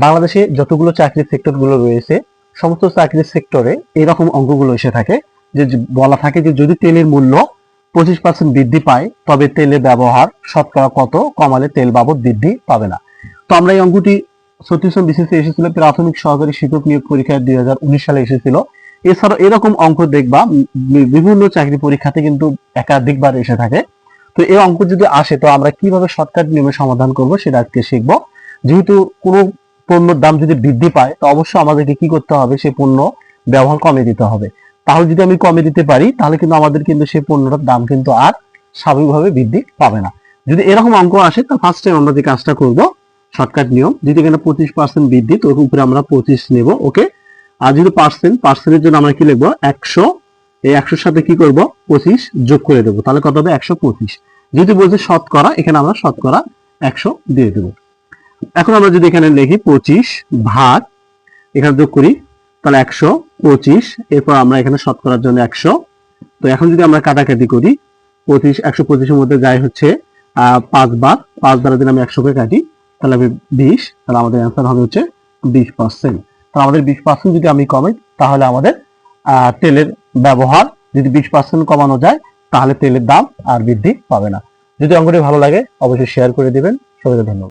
বাংলাদেশে যতগুলো চাকরির সেক্টর গুলো রয়েছে সমস্ত চাকরির সেক্টরে এরকম অঙ্কগুলো এসে থাকে, যে বলা থাকে যে যদি তেলের মূল্য 25% বৃদ্ধি পায় তবে তেলের ব্যবহার শতকরা কত কমালে তেল বাবদ বৃদ্ধি পাবে না। তো আমরা এই অঙ্কটি 36 বিসিএসে এসেছিল, প্রাথমিক সহকারী শিক্ষক নিয়োগ পরীক্ষায় 2019 সালে এসেছিল। এছাড়াও এরকম অঙ্ক দেখবা বিভিন্ন চাকরি পরীক্ষাতে কিন্তু একাধিকবার এসে থাকে। তো এই অঙ্ক যদি আসে তো আমরা কিভাবে শর্টকাট নিয়মে সমাধান করব সেটা আজকে শিখব। যেহেতু কোনো পণ্যের দাম যদি বৃদ্ধি পায় তো অবশ্যই আমাদেরকে কি করতে হবে, সেই পণ্য ব্যবহার কমিয়ে দিতে হবে। তাহলে যদি আমি কমিয়ে দিতে পারি তাহলে কিন্তু আমাদের কিন্তু সেই পণ্যটার দাম কিন্তু আর স্বাভাবিকভাবে বৃদ্ধি পাবে না। যদি এরকম অঙ্ক আসে তো ফার্স্ট টাইম আমরা যে কাজটা করব, শর্টকাট নিয়ম, যদি এখানে 25% বৃদ্ধি তো উপরে আমরা 25 নেব, ওকে। আর যদি পার্সেন্টের জন্য আমরা কি লিখবো 100, এই 100 সাথে কি করব 25 যোগ করে দেবো, তাহলে কত হবে 125। যদি বলছে শতকরা, এখানে আমরা শতকরা 100 দিয়ে দেবো। এখন আমরা যদি এখানে লিখি 25 ভাগ, এখানে যোগ করি তাহলে 125, এরপর আমরা এখানে শতকরার জন্য 100। তো এখন যদি আমরা কাটাকাটি করি 125 এর মধ্যে যাই হচ্ছে 5 বার, 5 দ্বারা যদি আমি 100 কে কাটি তাহলে হবে 20, তাহলে আমাদের অ্যান্সার হবে হচ্ছে 20%। তাহলে আমাদের 20% যদি আমি কমাই তাহলে আমাদের তেলের ব্যবহার যদি 20% কমানো যায় তাহলে তেলের দাম আর বৃদ্ধি পাবে না। যদি অঙ্কটি ভালো লাগে অবশ্যই শেয়ার করে দিবেন। সবাইকে ধন্যবাদ।